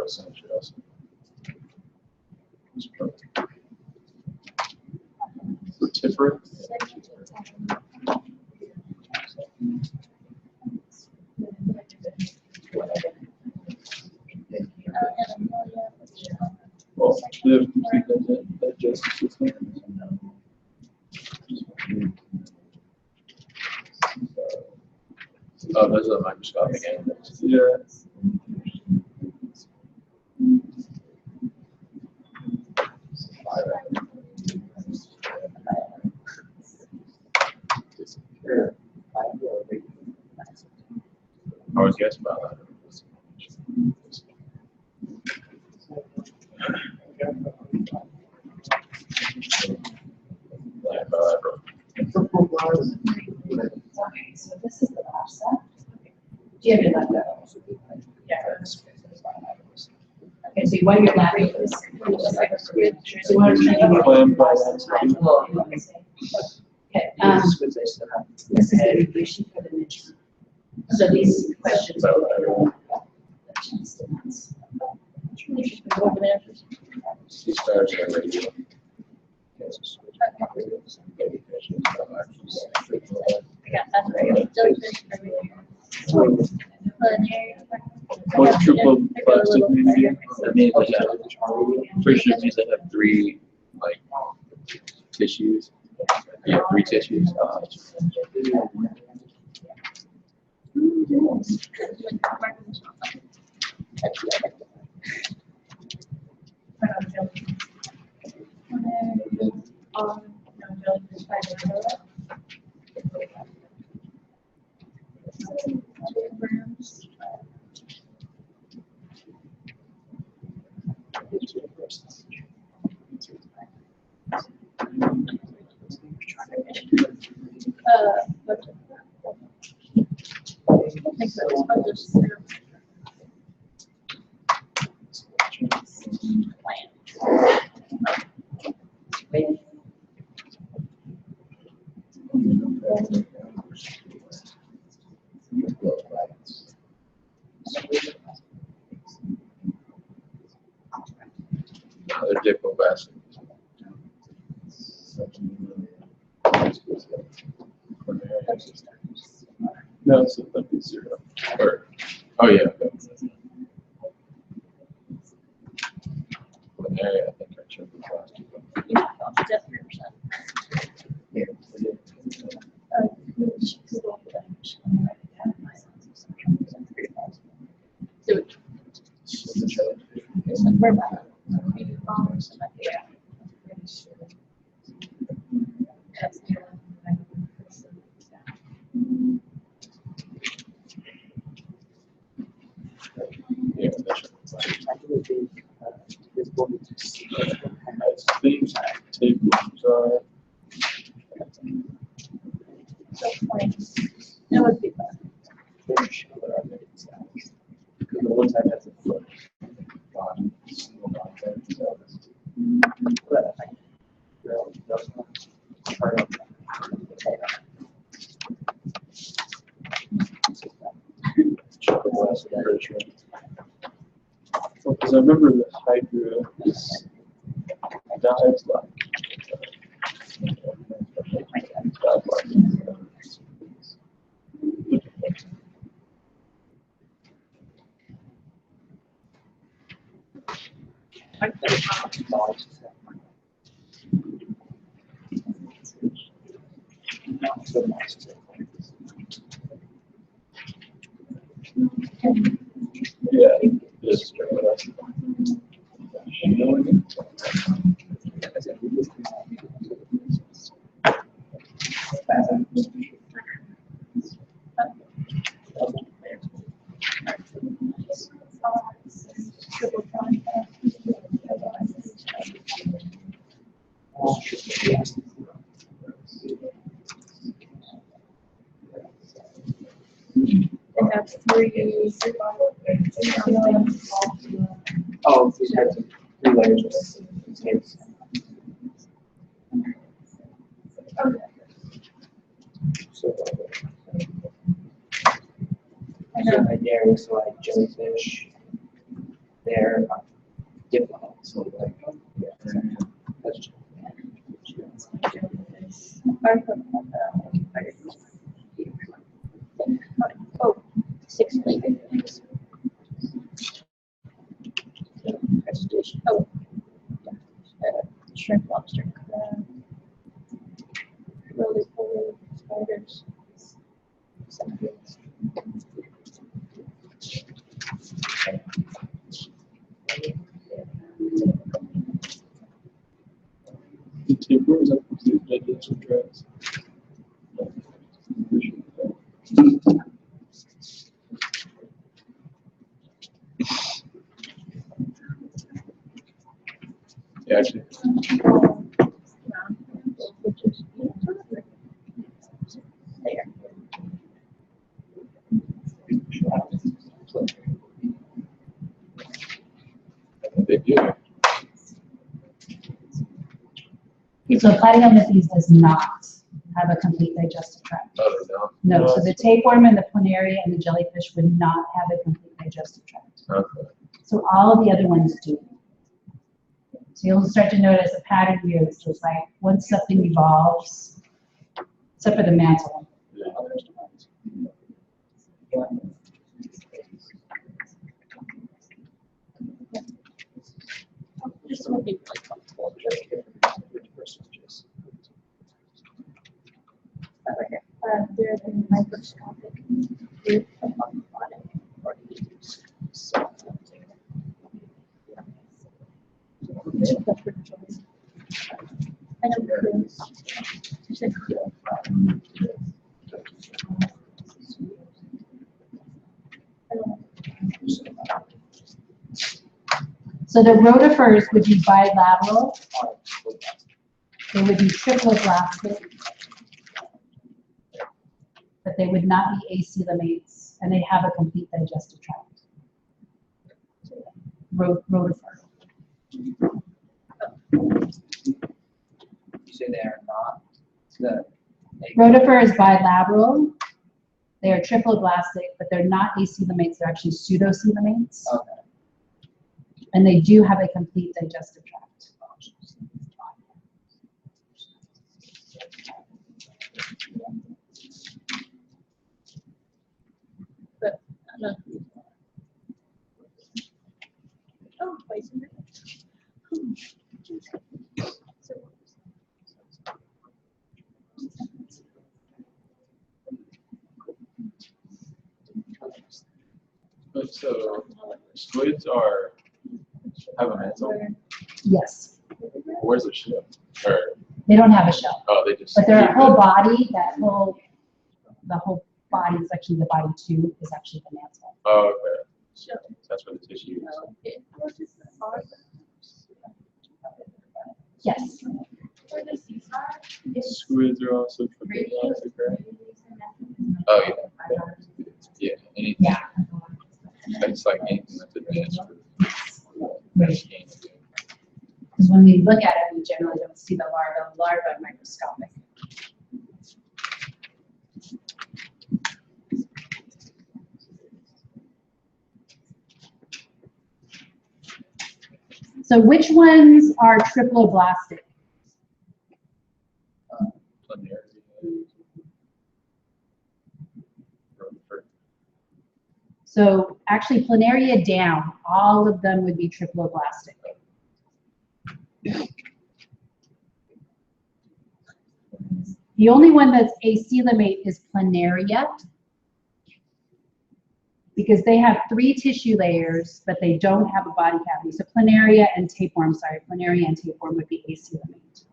cemetery also. Rotiferous. Well, the justice system. Oh, those are the microscopic animals. Yeah. I was guessing about that. Okay, so this is the last set. Do you have your left? Yeah. Okay, so while you're laughing, this. So you want to turn it Plan by Okay, this is the review sheet for the midterm. So these questions are the chance to answer. She starts at radio. What's triple plastic mean? That means they have, pretty sure it means they have three, like, tissues. Yeah, three tissues. They're diplomatic. No, it's a zero. Or, oh yeah. Area, I think I checked the plastic. Yeah, that's I think tapeworms are. It would be fun. Because the ones I had to put on single content cells. Because I remember the Hydra dives like. Yeah, this They have three. Oh, so you had 3 layers of tapes. So, I know. right there looks like jellyfish. they're difficult. So like, yeah, that's just, Oh, 6 million. Oh. Shrimp, lobster, crab. Roly-poly, spiders. Centipedes. The tapeworms are complete digestive tracts. Yeah, actually. Which is there. They do. So platyhelminthes does not have a complete digestive tract. Oh, they don't? No, so the tapeworm and the planaria and the jellyfish would not have a complete digestive tract. Okay. So all of the other ones do. So you'll start to notice a pattern here that's just like once something evolves, except for the mantle. Yeah. This would be really comfortable. They're the microscopic group of aquatic organisms. I know cruise. You said cruise. So the rotifers would be bilateral. They would be triploblastic. But they would not be acelamates, and they have a complete digestive tract. Rotifer. you say they are not the. Rotifer is bilateral. They are triploblastic, but they're not acelamates. They're actually pseudocelamates. Okay. And they do have a complete digestive tract. But not. Oh, poison. But so squids have a mantle. Yes. Where's the shell? Or They don't have a shell. oh, they just. But their keep whole it. body, the whole body is actually the body tube is actually the mantle. Oh, okay. That's where the tissue is. Yes. Squids are also triploblastic, right? Oh, yeah. Yeah, anything. Yeah. It's like anything that's advanced. Right. Because when we look at it, we generally don't see the larva. The larva are microscopic. So which ones are triploblastic? So actually planaria down, all of them would be triploblastic. The only one that's acoelomate is planaria, because they have 3 tissue layers, but they don't have a body cavity. So planaria and tapeworm would be acoelomate.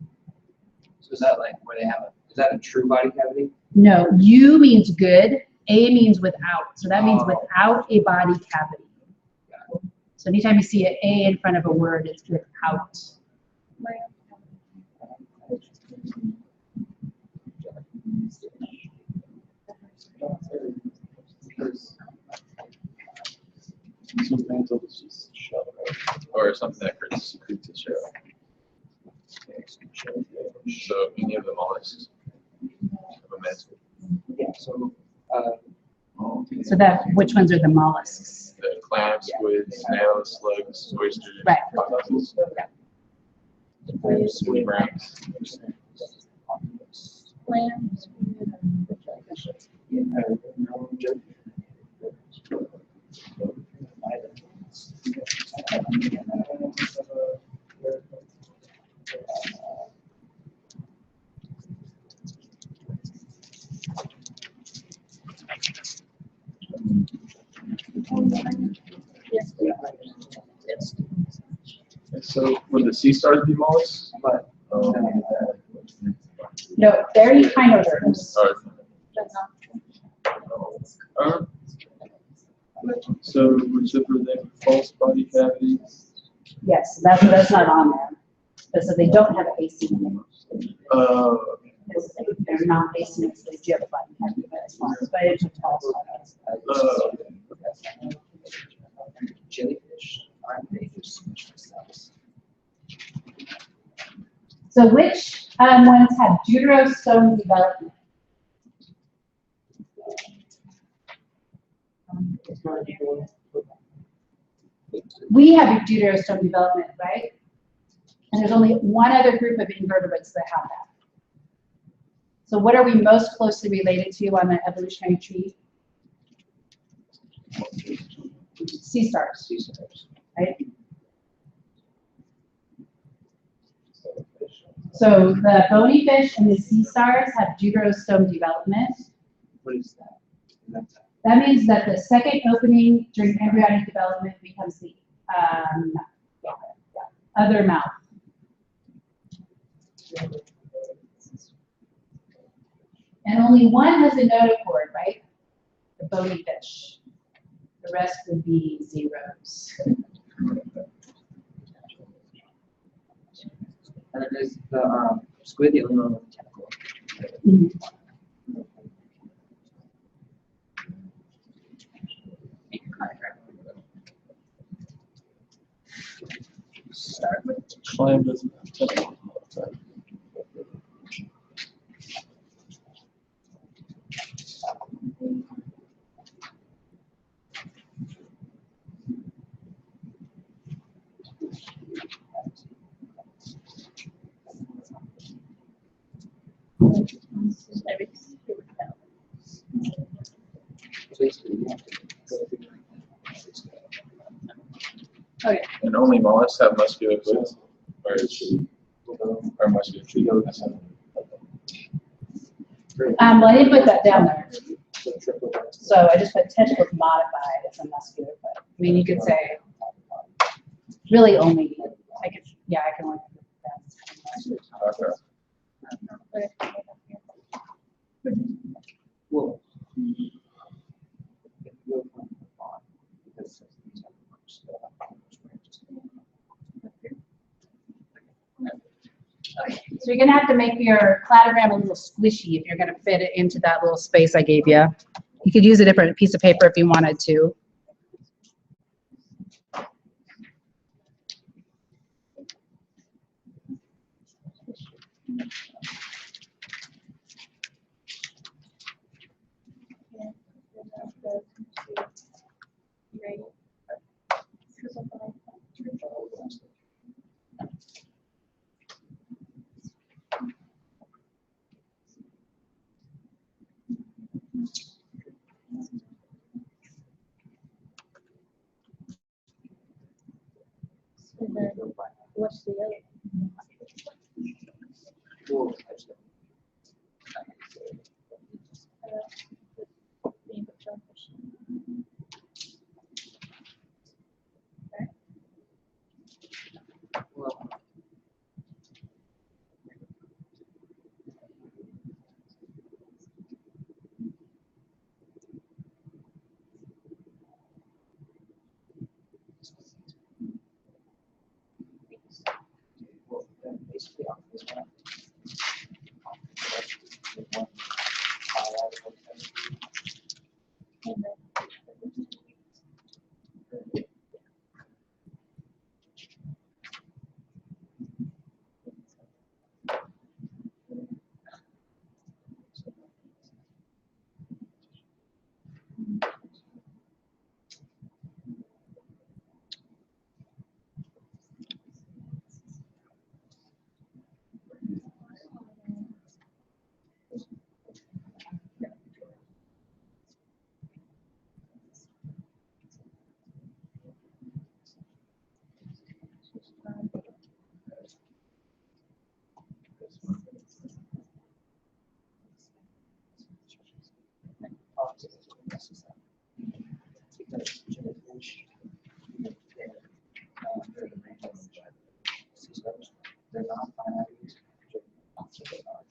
So is that like where they have is that a true body cavity? No, U means good, A means without. So that means without a body cavity. So anytime you see an A in front of a word, it's without. So mantle is just shell, right? Or something that creates a shell. So any of the mollusks have a mantle. Yeah. So. So that which ones are the mollusks? The clams, squids, snails, slugs, oysters, Right. octopuses, swim rats. Clams. Yes. Yes. And so would the sea stars be mollusks? No, they're echinoderms. Or, so whichever they have false body cavities. Yes, that's not on there. So they don't have a AC in them. Because they're not AC because they do have a body cavity, but it's a false body. Jellyfish aren't they just smush themselves? So which ones have deuterostome development? We have a deuterostome development, right? And there's only one other group of invertebrates that have that. So what are we most closely related to on the evolutionary tree? Sea stars, right? So the bony fish and the sea stars have deuterostome development. What is that? That means that the second opening during embryonic development becomes the other mouth. And only one has a notochord, right? The bony fish. The rest would be zeros. And then there's the squid, the only one with a tentacle. Start with. Clam doesn't have tentacles. Okay. And only mollusks have muscular gills, or muscular tree. Well, I didn't put that down there. So I just put tentacles modified as a muscular foot. I mean, you could say really only, I can only put that. Okay. Well, So you're gonna have to make your cladogram a little squishy if you're gonna fit it into that little space I gave you. You could use a different piece of paper if you wanted to. And then what's the other? Being a jellyfish. well, then basically off this one. Because jellyfish, they're the main ones. They're not finite, so they are.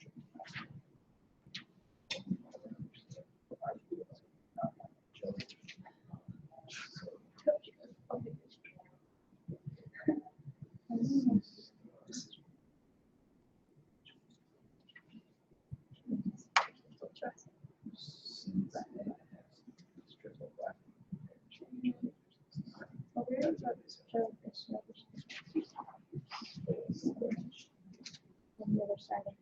On the other side of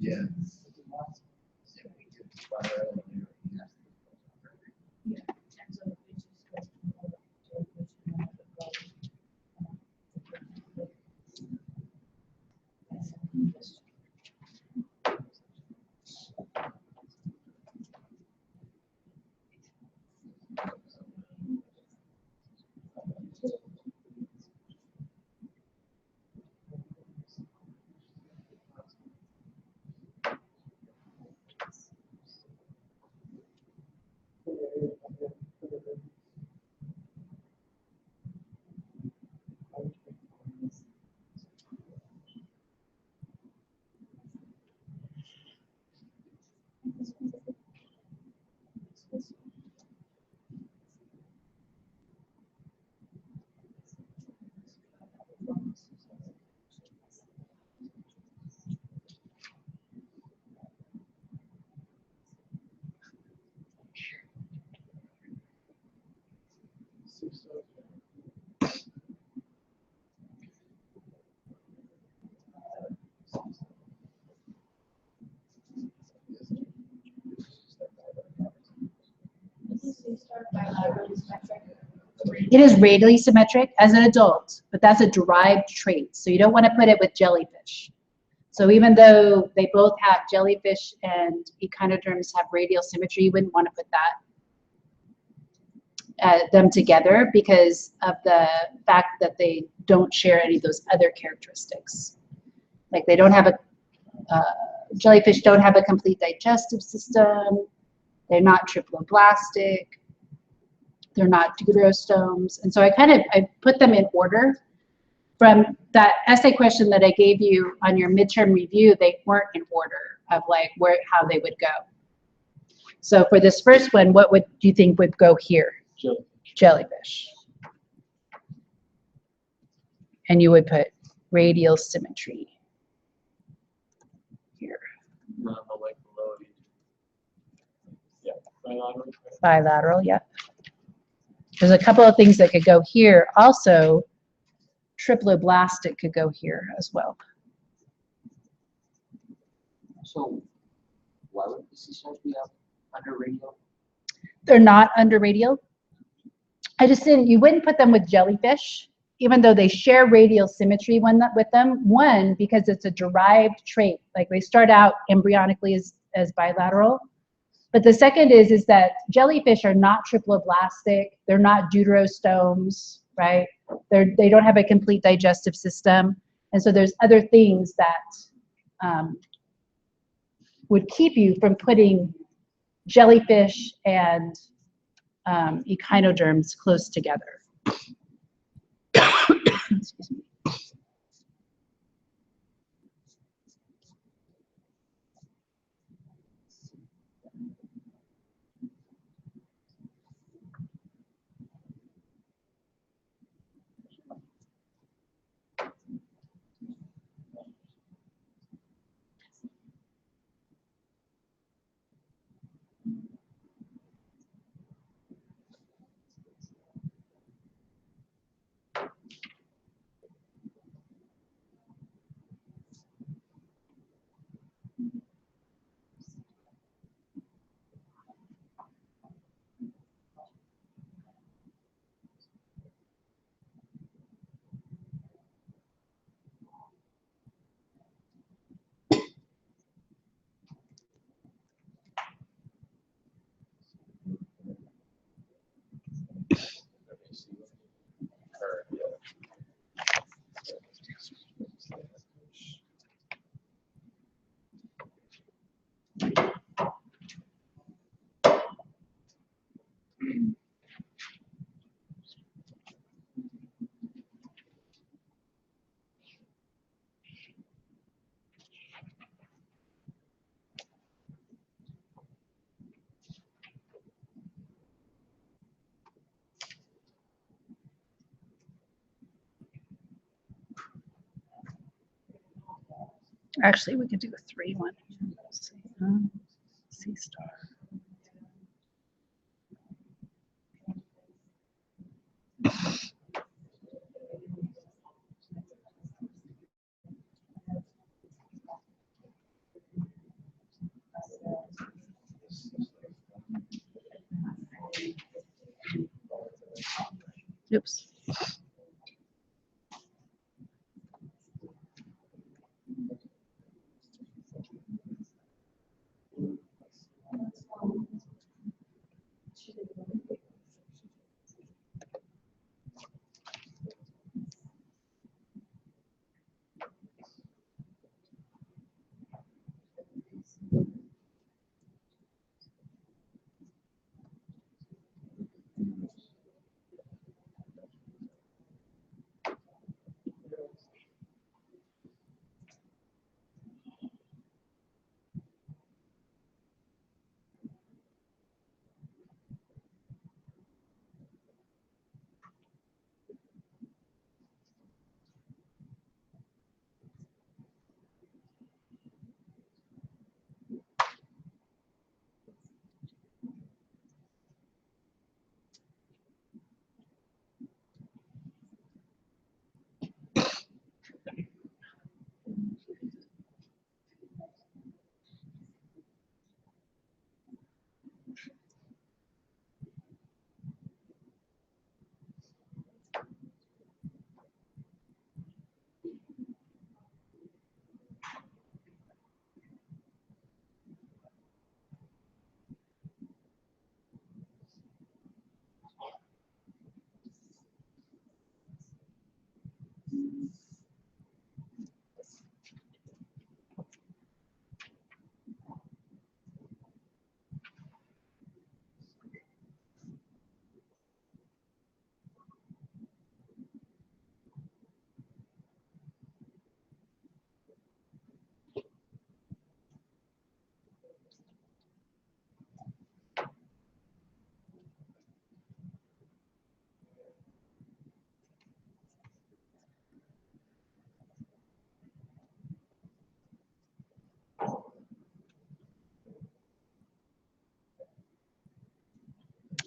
Yeah. It is radially symmetric as an adult, but that's a derived trait. So you don't want to put it with jellyfish. So even though they both have jellyfish and echinoderms have radial symmetry, you wouldn't want to put that them together because of the fact that they don't share any of those other characteristics. Like they don't have a jellyfish don't have a complete digestive system. They're not triploblastic. They're not deuterostomes. And so I put them in order. From that essay question that I gave you on your midterm review, they weren't in order of like how they would go. So for this first one, what do you think would go here? Jellyfish. And you would put radial symmetry here. Bilateral, yeah. There's a couple of things that could go here. Also, triploblastic could go here as well. So why would the sea stars be up under radial? They're not under radial. I just didn't, you wouldn't put them with jellyfish, even though they share radial symmetry with them. One, because it's a derived trait. Like they start out embryonically as bilateral. But the second is that jellyfish are not triploblastic. They're not deuterostomes, right? They don't have a complete digestive system. And so there's other things that would keep you from putting jellyfish and echinoderms close together. Excuse me. Actually, we could do a 3-1. C star. Oops.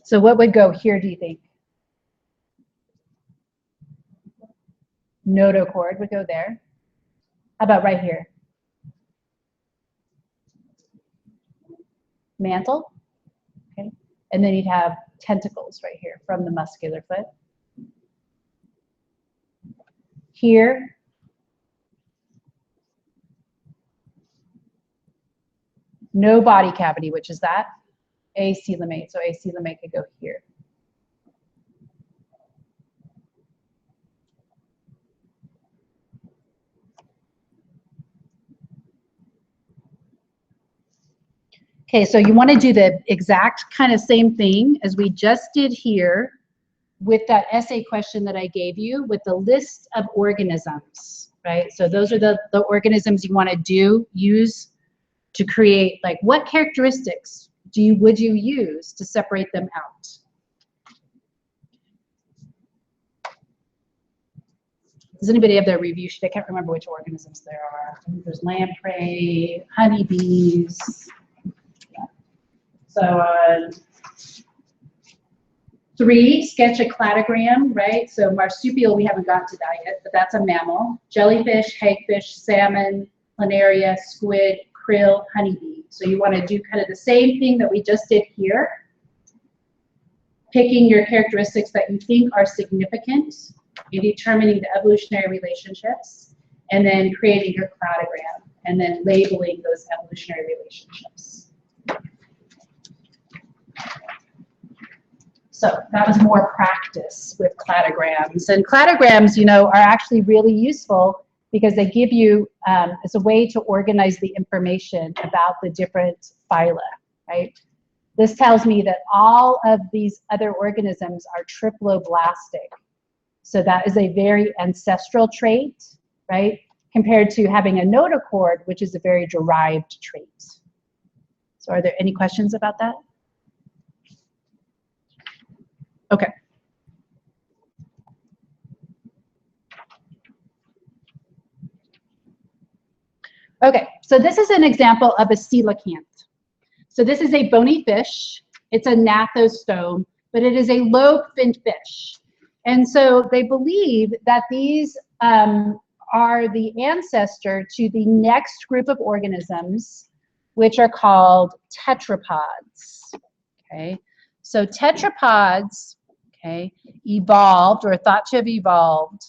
So what would go here, do you think? Notochord would go there. How about right here? Mantle. Okay. And then you'd have tentacles right here from the muscular foot. Here, no body cavity, which is that? Acoelomate. So acoelomate could go here. Okay, so you want to do the exact kind of same thing as we just did here with that essay question that I gave you with the list of organisms, right? So those are the organisms you want to use to create, like, what characteristics would you use to separate them out? Does anybody have their review sheet? I can't remember which organisms there are. I think there's lamprey, honeybees. Yeah. So 3, sketch a cladogram, right? So marsupial, we haven't gotten to that yet, but that's a mammal. Jellyfish, hagfish, salmon, planaria, squid, krill, honeybee. So you want to do kind of the same thing that we just did here, picking your characteristics that you think are significant in determining the evolutionary relationships, and then creating your cladogram, and then labeling those evolutionary relationships. So that was more practice with cladograms. And cladograms, you know, are actually really useful because they give you, it's a way to organize the information about the different phyla, right? This tells me that all of these other organisms are triploblastic. So that is a very ancestral trait, right? Compared to having a notochord, which is a very derived trait. So are there any questions about that? Okay. Okay, so this is an example of a coelacanth. So this is a bony fish. It's a gnathostome, but it is a lobe-finned fish. And so they believe that these are the ancestor to the next group of organisms, which are called tetrapods. Okay, so tetrapods, okay, evolved or thought to have evolved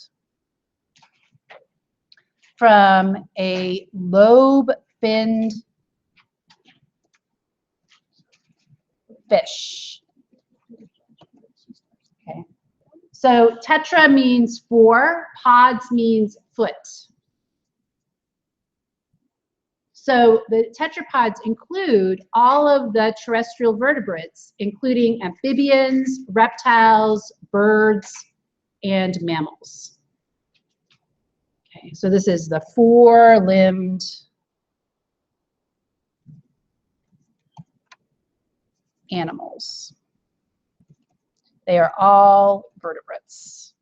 from a lobe-finned fish. Okay. So tetra means 4, pods means foot. So the tetrapods include all of the terrestrial vertebrates, including amphibians, reptiles, birds, and mammals. Okay, so this is the 4-limbed animals. They are all vertebrates.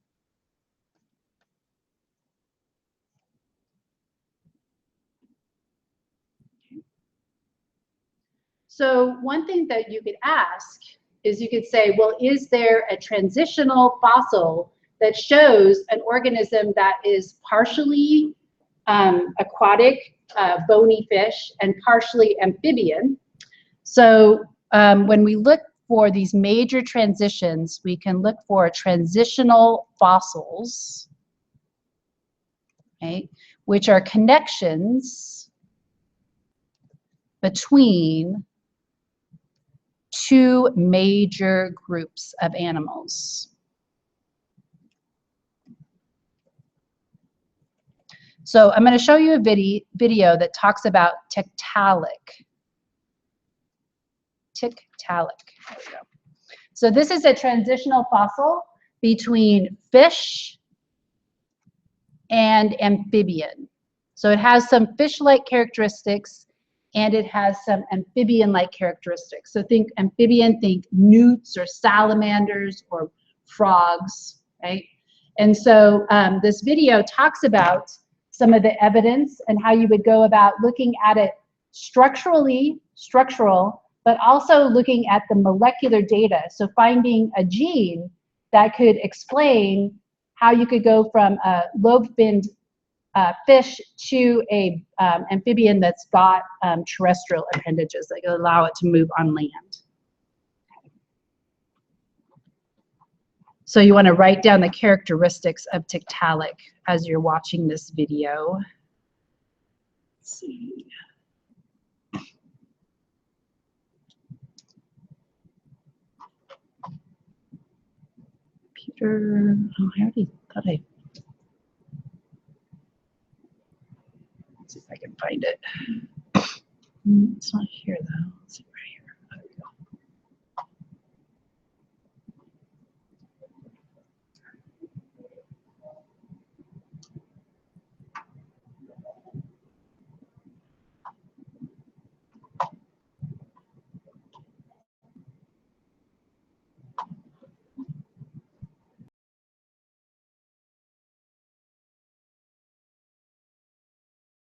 So one thing that you could ask is you could say, well, is there a transitional fossil that shows an organism that is partially aquatic, bony fish, and partially amphibian? So when we look for these major transitions, we can look for transitional fossils, okay, which are connections between 2 major groups of animals. So I'm going to show you a video that talks about tiktaalik. Tiktaalik. There we go. So this is a transitional fossil between fish and amphibian. So it has some fish-like characteristics and it has some amphibian-like characteristics. So think amphibian, think newts or salamanders or frogs, right? And so this video talks about some of the evidence and how you would go about looking at it structural, but also looking at the molecular data. So finding a gene that could explain how you could go from a lobe-finned fish to a amphibian that's got terrestrial appendages that allow it to move on land. So you want to write down the characteristics of tiktaalik as you're watching this video. Let's see. Computer. Oh, I already thought I. Let's see if I can find it. It's not here though.